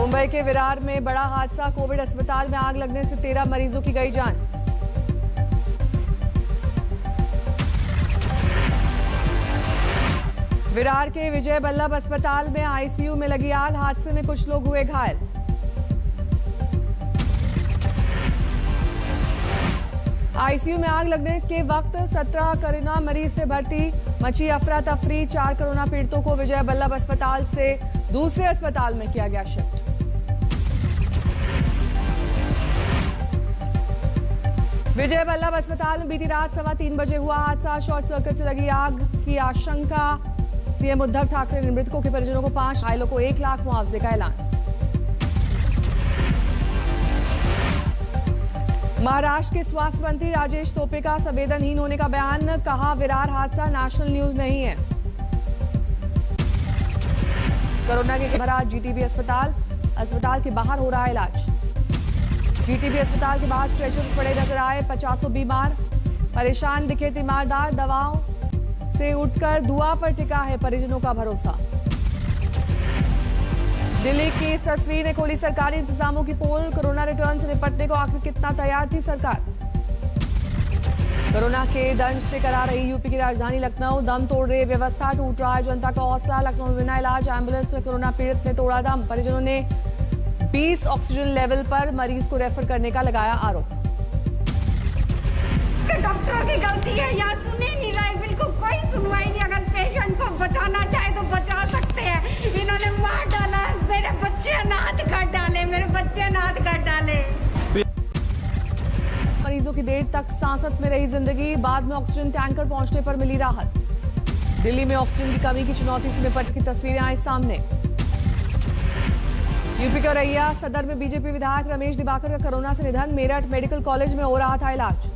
मुंबई के विरार में बड़ा हादसा, कोविड अस्पताल में आग लगने से 13 मरीजों की गई जान। विरार के विजय वल्लभ अस्पताल में आईसीयू में लगी आग, हादसे में कुछ लोग हुए घायल। आईसीयू में आग लगने के वक्त 17 कोरोना मरीज थे भर्ती, मची अफरा तफरी। 4 कोरोना पीड़ितों को विजय वल्लभ अस्पताल से दूसरे अस्पताल में किया गया शिफ्ट। विजय वल्लभ अस्पताल में बीती रात 3:15 बजे हुआ हादसा, शॉर्ट सर्किट से लगी आग की आशंका। सीएम उद्धव ठाकरे ने मृतकों के परिजनों को 5, घायलों को 1 लाख मुआवजे का ऐलान। महाराष्ट्र के स्वास्थ्य मंत्री राजेश टोपे का संवेदनहीन होने का बयान, कहा विरार हादसा नेशनल न्यूज नहीं है। कोरोना के भरा जीटीबी अस्पताल के बाहर हो रहा है इलाज। जीटीबी अस्पताल के बाहर स्ट्रेचर पड़े नजर आए 50 बीमार, परेशान दिखे तीमारदार। दवाओं से उठकर दुआ पर टिका है परिजनों का भरोसा। दिल्ली की इस तस्वीर ने खोली सरकारी इंतजामों की पोल, कोरोना रिटर्न से निपटने को आखिर कितना तैयार थी सरकार। कोरोना के दंश से करा रही यूपी की राजधानी लखनऊ, दम तोड़ रही व्यवस्था, टूट रहा है जनता का हौसला। लखनऊ में बिना इलाज एम्बुलेंस में कोरोना पीड़ित ने तोड़ा दम, परिजनों ने 20 ऑक्सीजन लेवल पर मरीज को रेफर करने का लगाया आरोप। डॉक्टरों की गलती है, यहाँ सुन ही नहीं रहे, बिल्कुल कोई सुनवाई नहीं। अगर पेशेंट को बचाना चाहे तो बचा सकते हैं, इन्होंने मार डाला है। मेरे बच्चे अनाथ कर डाले, मेरे बच्चे अनाथ कर डाले। मरीजों की देर तक सांसत में रही जिंदगी, बाद में ऑक्सीजन टैंकर पहुंचने पर मिली राहत। दिल्ली में ऑक्सीजन की कमी की चुनौती से निपटने की तस्वीरें आई सामने। यूपी का रैया सदर में बीजेपी विधायक रमेश दिवाकर का कोरोना से निधन, मेरठ मेडिकल कॉलेज में हो रहा था इलाज।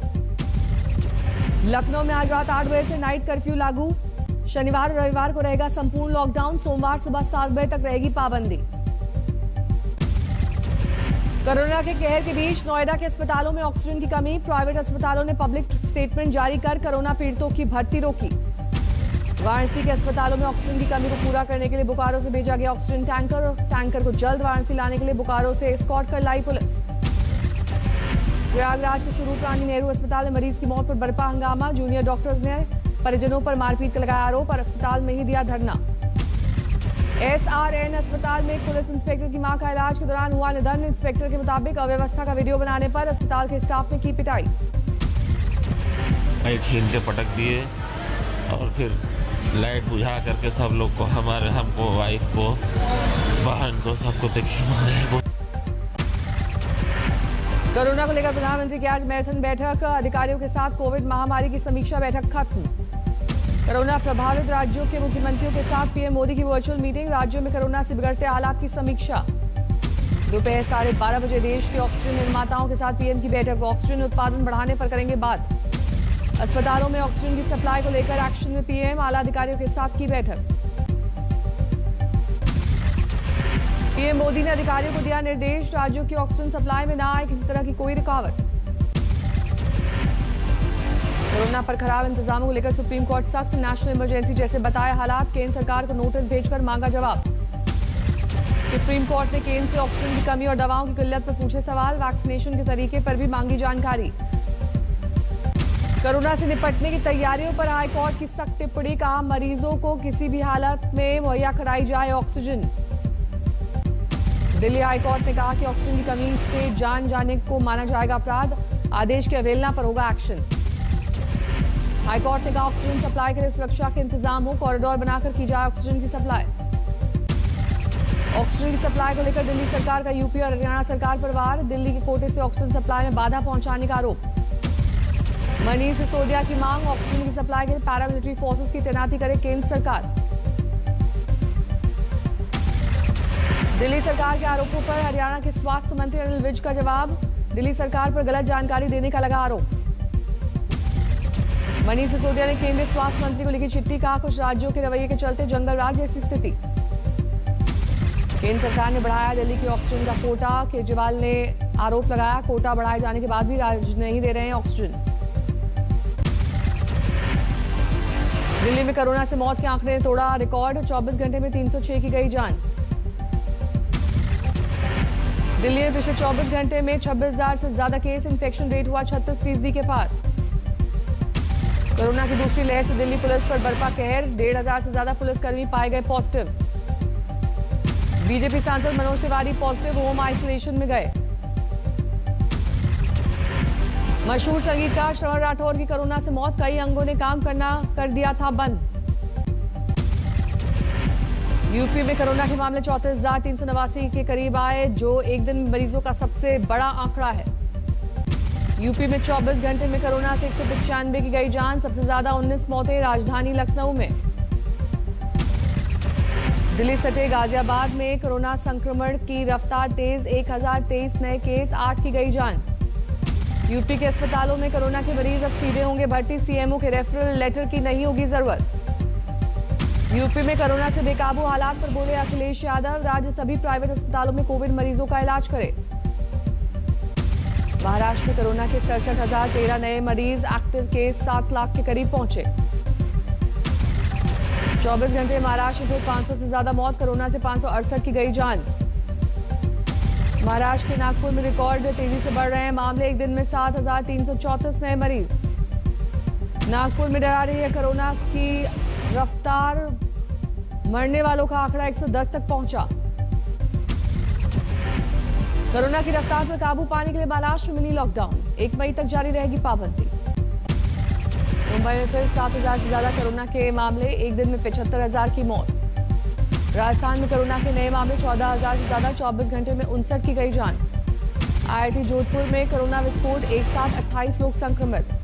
लखनऊ में आज रात 8 बजे से नाइट कर्फ्यू लागू, शनिवार और रविवार को रहेगा संपूर्ण लॉकडाउन, सोमवार सुबह 7 बजे तक रहेगी पाबंदी। कोरोना के कहर के बीच नोएडा के अस्पतालों में ऑक्सीजन की कमी, प्राइवेट अस्पतालों ने पब्लिक स्टेटमेंट जारी कर कोरोना पीड़ितों की भर्ती रोकी। वाराणसी के अस्पतालों में ऑक्सीजन की कमी को पूरा करने के लिए बोकारो से भेजा गया ऑक्सीजन टैंकर को जल्द वाराणसी लाने के लिए बोकारो से एस्कॉर्ट कर लाई पुलिस। प्रयागराज के स्वरूप रानी नेहरू अस्पताल में मरीज की मौत पर बरपा हंगामा, जूनियर डॉक्टर्स ने परिजनों पर मारपीट का लगाया आरोप और अस्पताल में ही दिया धरना। एसआरएन अस्पताल में एक पुलिस इंस्पेक्टर की मां का इलाज के दौरान हुआ निधन, इंस्पेक्टर के मुताबिक अव्यवस्था का वीडियो बनाने पर अस्पताल के स्टाफ ने की पिटाई। छीन के पटक दिए और फिर लाइट बुझा करके सब लोग को, हमको, वाइफ को, बहन को, सबको देखिए मारे। कोरोना को लेकर प्रधानमंत्री की आज मैराथन बैठक, अधिकारियों के साथ कोविड महामारी की समीक्षा बैठक खत्म। कोरोना प्रभावित राज्यों के मुख्यमंत्रियों के साथ पीएम मोदी की वर्चुअल मीटिंग, राज्यों में कोरोना से बिगड़ते हालात की समीक्षा। दोपहर 12:30 बजे देश के ऑक्सीजन निर्माताओं के साथ पीएम की बैठक, ऑक्सीजन उत्पादन बढ़ाने पर करेंगे बात। अस्पतालों में ऑक्सीजन की सप्लाई को लेकर एक्शन में पीएम, आला अधिकारियों के साथ की बैठक। पीएम मोदी ने अधिकारियों को दिया निर्देश, राज्यों की ऑक्सीजन सप्लाई में न आए किसी तरह की कोई रुकावट। कोरोना पर खराब इंतजामों को लेकर सुप्रीम कोर्ट सख्त, नेशनल इमरजेंसी जैसे बताए हालात, केंद्र सरकार को नोटिस भेजकर मांगा जवाब। सुप्रीम कोर्ट ने केंद्र से ऑक्सीजन की कमी और दवाओं की किल्लत पर पूछे सवाल, वैक्सीनेशन के तरीके पर भी मांगी जानकारी। कोरोना से निपटने की तैयारियों पर हाईकोर्ट की सख्त टिप्पणी, कहा मरीजों को किसी भी हालत में मुहैया कराई जाए ऑक्सीजन। दिल्ली हाईकोर्ट ने कहा कि ऑक्सीजन की कमी से जान जाने को माना जाएगा अपराध, आदेश की अवहेलना पर होगा एक्शन। हाईकोर्ट ने कहा ऑक्सीजन सप्लाई के लिए सुरक्षा के इंतजाम हो, कॉरिडोर बनाकर की जाए ऑक्सीजन की सप्लाई। ऑक्सीजन की सप्लाई को लेकर दिल्ली सरकार का यूपी और हरियाणा सरकार पर वार, दिल्ली के कोटे से ऑक्सीजन सप्लाई में बाधा पहुंचाने का आरोप। मनीष सिसोदिया की मांग, ऑक्सीजन की सप्लाई के लिए पैरामिलिट्री फोर्सेस की तैनाती करे केंद्र सरकार। दिल्ली सरकार के आरोपों पर हरियाणा के स्वास्थ्य मंत्री अनिल विज का जवाब, दिल्ली सरकार पर गलत जानकारी देने का लगा आरोप। मनीष सिसोदिया ने केंद्रीय स्वास्थ्य मंत्री को लिखी चिट्ठी, कहा कुछ राज्यों के रवैये के चलते जंगल राज जैसी स्थिति। केंद्र सरकार ने बढ़ाया दिल्ली की ऑक्सीजन का कोटा, केजरीवाल ने आरोप लगाया कोटा बढ़ाए जाने के बाद भी राज्य नहीं दे रहे हैं ऑक्सीजन। दिल्ली में कोरोना से मौत के आंकड़े ने तोड़ा रिकॉर्ड, 24 घंटे में 306 की गई जान। दिल्ली में पिछले 24 घंटे में 26,000 से ज्यादा केस, इन्फेक्शन रेट हुआ 36% के पार। कोरोना की दूसरी लहर से दिल्ली पुलिस पर बरपा कहर, 1,500 से ज्यादा पुलिसकर्मी पाए गए पॉजिटिव। बीजेपी सांसद Manoj Tiwari positive, home isolation में गए। मशहूर संगीतकार श्रवण राठौर की कोरोना से मौत, कई अंगों ने काम करना कर दिया था बंद। यूपी में कोरोना के मामले 34,389 के करीब आए, जो एक दिन मरीजों का सबसे बड़ा आंकड़ा है। यूपी में 24 घंटे में कोरोना से 195 की गई जान, सबसे ज्यादा 19 मौतें राजधानी लखनऊ में। दिल्ली सटे गाजियाबाद में कोरोना संक्रमण की रफ्तार तेज, 1023 नए केस, 8 की गई जान। यूपी के अस्पतालों में कोरोना के मरीज अब सीधे होंगे भर्ती, सीएमओ के रेफरल लेटर की नहीं होगी जरूरत। यूपी में कोरोना से बेकाबू हालात पर बोले अखिलेश यादव, राज्य सभी प्राइवेट अस्पतालों में कोविड मरीजों का इलाज करे। महाराष्ट्र में कोरोना के 67,013 नए मरीज, एक्टिव केस 7 लाख के करीब पहुंचे। 24 घंटे महाराष्ट्र में 500 से ज्यादा मौत, कोरोना से 568 की गई जान। महाराष्ट्र के नागपुर में रिकॉर्ड तेजी से बढ़ रहे हैं मामले, एक दिन में 7,334 नए मरीज। नागपुर में डरा रही है कोरोना की रफ्तार, मरने वालों का आंकड़ा 110 तक पहुंचा। कोरोना की रफ्तार पर काबू पाने के लिए महाराष्ट्र मिनी लॉकडाउन, 1 मई तक जारी रहेगी पाबंदी। मुंबई में फिर 7,000 से ज्यादा कोरोना के मामले, एक दिन में 75,000 की मौत। राजस्थान में कोरोना के नए मामले 14,000 से ज्यादा, 24 घंटे में 59 की गई जान। IIT जोधपुर में कोरोना विस्फोट, एक साथ 28 लोग संक्रमित।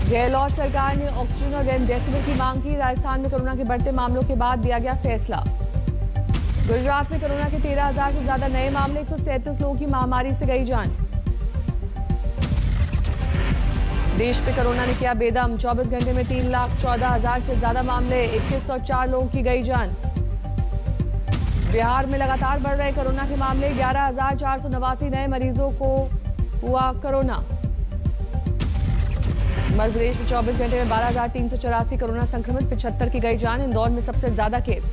गहलोत सरकार ने ऑक्सीजन और रेमडेसिविर की मांग की, राजस्थान में कोरोना के बढ़ते मामलों के बाद दिया गया फैसला। गुजरात में कोरोना के 13,000 से ज्यादा नए मामले, 137 लोगों की महामारी से गई जान। देश पे कोरोना ने किया बेदम, 24 घंटे में 3,14,000 से ज्यादा मामले, 2104 लोगों की गई जान। बिहार में लगातार बढ़ रहे कोरोना के मामले, 11,489 नए मरीजों को हुआ कोरोना। मध्य प्रदेश में 24 घंटे में 12,384 कोरोना संक्रमित, 75 की गई जान। इंदौर में सबसे ज्यादा केस।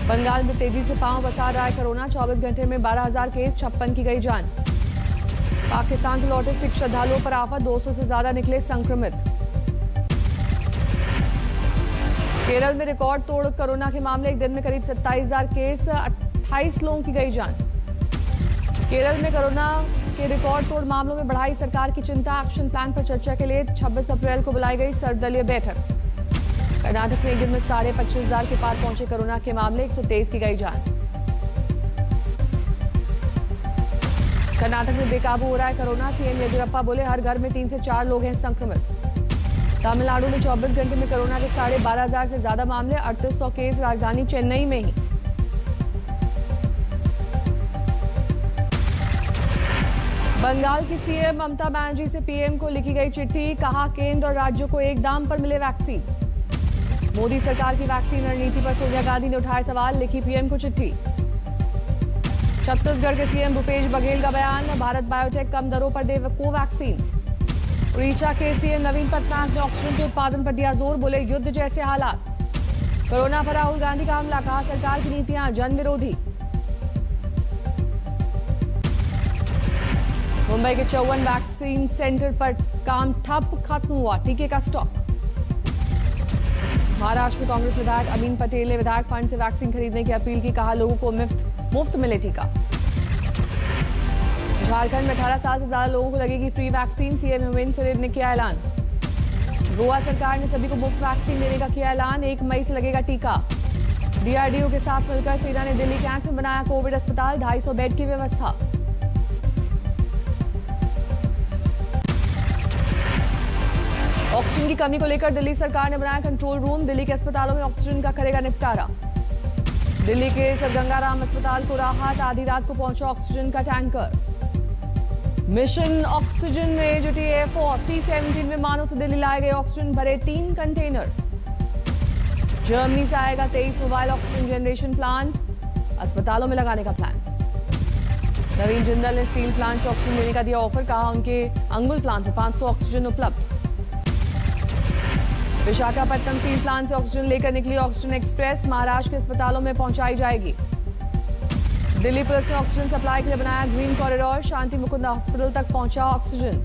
बंगाल में तेजी से पांव पसार रहा है कोरोना, 24 घंटे में 12,000 केस, 56 की गई जान। पाकिस्तान से लौटे सिख श्रद्धालुओं पर आफत, 200 से ज्यादा निकले संक्रमित। केरल में रिकॉर्ड तोड़ कोरोना के मामले, एक दिन में करीब 27,000 केस, 28 लोगों की गई जान। केरल में कोरोना के रिकॉर्ड तोड़ मामलों में बढ़ाई सरकार की चिंता, एक्शन प्लान पर चर्चा के लिए 26 अप्रैल को बुलाई गई सर्वदलीय बैठक। कर्नाटक में एक दिन में 25,500 के पार पहुंचे कोरोना के मामले, 123 की गई जान। कर्नाटक में बेकाबू हो रहा है कोरोना, सीएम येदियुरप्पा बोले हर घर में 3 से 4 लोग हैं संक्रमित। तमिलनाडु में 24 घंटे में कोरोना के 12,500 से ज्यादा मामले, 3800 केस, राजधानी चेन्नई में ही। बंगाल की सीएम ममता बनर्जी से पीएम को लिखी गई चिट्ठी, कहा केंद्र और राज्यों को एक दाम पर मिले वैक्सीन। मोदी सरकार की वैक्सीन रणनीति पर सोनिया गांधी ने उठाए सवाल, लिखी पीएम को चिट्ठी। छत्तीसगढ़ के सीएम भूपेश बघेल का बयान, भारत बायोटेक कम दरों पर दे कोवैक्सीन। उड़ीसा के सीएम नवीन पटनायक ने ऑक्सीजन के उत्पादन पर दिया जोर, बोले युद्ध जैसे हालात। कोरोना पर राहुल गांधी का हमला, कहा सरकार की नीतियां जन विरोधी। मुंबई के 54 वैक्सीन सेंटर पर काम ठप, खत्म हुआ टीके का स्टॉक। महाराष्ट्र में कांग्रेस विधायक अमीन पटेल ने विधायक फंड से वैक्सीन खरीदने की अपील की, कहा लोगों को मुफ्त मिले टीका। झारखंड में 18 साल से ज्यादा लोगों को लगेगी free vaccine, CM Hemant Soren ने किया ऐलान। गोवा सरकार ने सभी को मुफ्त वैक्सीन देने का किया ऐलान, 1 मई से लगेगा टीका। डीआरडीओ के साथ मिलकर सेना ने दिल्ली कैंट में बनाया कोविड अस्पताल, 250 बेड की व्यवस्था। ऑक्सीजन की कमी को लेकर दिल्ली सरकार ने बनाया कंट्रोल रूम, दिल्ली के अस्पतालों में ऑक्सीजन का करेगा निपटारा। दिल्ली के सर गंगाराम अस्पताल को राहत, आधी रात को पहुंचा ऑक्सीजन का टैंकर। मिशन ऑक्सीजन में जुटी एयरफोर्स, C-17 विमानों से दिल्ली लाए गए ऑक्सीजन भरे 3 कंटेनर। जर्मनी से आएगा 23 मोबाइल ऑक्सीजन जनरेशन प्लांट, अस्पतालों में लगाने का प्लान। नवीन जिंदल ने स्टील प्लांट से ऑक्सीजन देने का दिया ऑफर, कहा उनके अंगुल प्लांट में 500 ऑक्सीजन उपलब्ध। विशाखापट्टनम स्टील प्लांट से ऑक्सीजन लेकर निकली ऑक्सीजन एक्सप्रेस, महाराष्ट्र के अस्पतालों में पहुंचाई जाएगी। दिल्ली पुलिस ने ऑक्सीजन सप्लाई के लिए बनाया ग्रीन कॉरिडोर, शांति मुकुंद हॉस्पिटल तक पहुंचा ऑक्सीजन।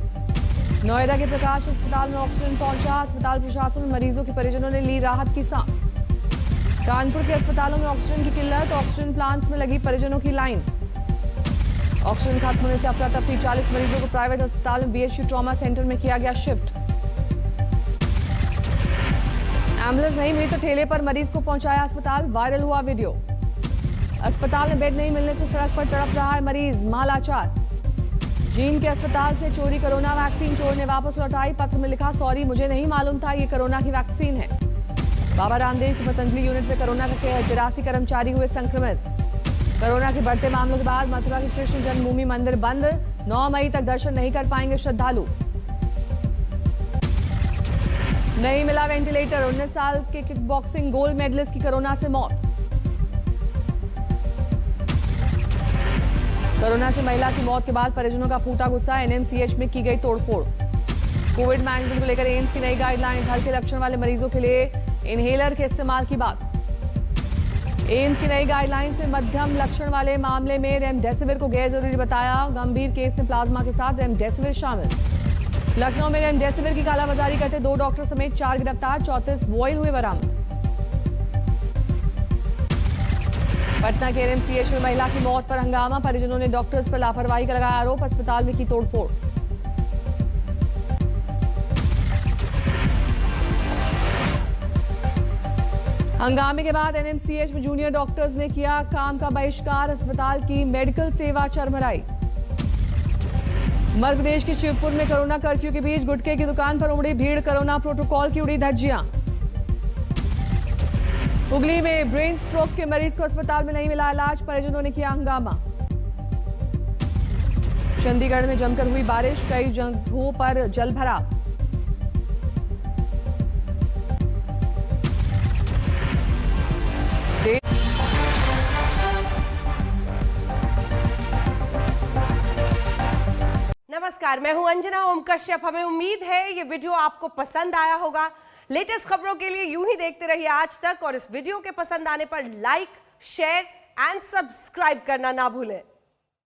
नोएडा के प्रकाश अस्पताल में ऑक्सीजन पहुंचा, अस्पताल प्रशासन और मरीजों के परिजनों ने ली राहत की सांस। कानपुर के अस्पतालों में ऑक्सीजन की किल्लत, ऑक्सीजन प्लांट्स में लगी परिजनों की लाइन। ऑक्सीजन खत्म होने से अफरा तफरी, 40 मरीजों को प्राइवेट अस्पताल में बीएचयू ट्रॉमा सेंटर में किया गया शिफ्ट। एम्बुलेंस नहीं मिली तो ठेले पर मरीज को पहुंचाया अस्पताल, वायरल हुआ वीडियो। अस्पताल में बेड नहीं मिलने से सड़क पर तड़प रहा है मरीज, मालाचार। जींद के अस्पताल से चोरी कोरोना वैक्सीन चोर ने वापस लौटाई, पत्र में लिखा सॉरी मुझे नहीं मालूम था ये कोरोना की वैक्सीन है। बाबा रामदेव की पतंजलि यूनिट में कोरोना के 83 कर्मचारी हुए संक्रमित। कोरोना के बढ़ते मामलों के बाद मथुरा के कृष्ण जन्मभूमि मंदिर बंद, 9 मई तक दर्शन नहीं कर पाएंगे श्रद्धालु। नहीं मिला वेंटिलेटर, 19 साल के किक बॉक्सिंग गोल्ड मेडलिस्ट की कोरोना से मौत। कोरोना से महिला की मौत के बाद परिजनों का फूटा गुस्सा, एनएमसीएच में की गई तोड़फोड़। कोविड मैनेजमेंट को लेकर एम्स की नई गाइडलाइन, हल्के लक्षण वाले मरीजों के लिए इनहेलर के इस्तेमाल की बात। एम्स की नई गाइडलाइन से मध्यम लक्षण वाले मामले में रेमडेसिविर को गैर जरूरी बताया, गंभीर केस में प्लाज्मा के साथ रेमडेसिविर शामिल। लखनऊ में रेमडेसिविर की कालाबाजारी करते 2 डॉक्टर समेत 4 गिरफ्तार, 34 वॉयल हुए बरामद। पटना के एनएमसीएच में महिला की मौत पर हंगामा, परिजनों ने डॉक्टर्स पर लापरवाही का लगाया आरोप, अस्पताल में की तोड़फोड़। हंगामे के बाद एनएमसीएच में जूनियर डॉक्टर्स ने किया काम का बहिष्कार, अस्पताल की मेडिकल सेवा चरमराई। मध्य प्रदेश के शिवपुर में कोरोना कर्फ्यू के बीच गुटखे की दुकान पर उमड़ी भीड़, कोरोना प्रोटोकॉल की उड़ी धज्जियां। हुगली में ब्रेन स्ट्रोक के मरीज को अस्पताल में नहीं मिला इलाज, परिजनों ने किया हंगामा। चंडीगढ़ में जमकर हुई बारिश, कई जगहों पर जल भराव। नमस्कार, मैं हूं अंजना ओम कश्यप। हमें उम्मीद है ये वीडियो आपको पसंद आया होगा। लेटेस्ट खबरों के लिए यूं ही देखते रहिए आज तक, और इस वीडियो के पसंद आने पर लाइक, शेयर एंड सब्सक्राइब करना ना भूलें।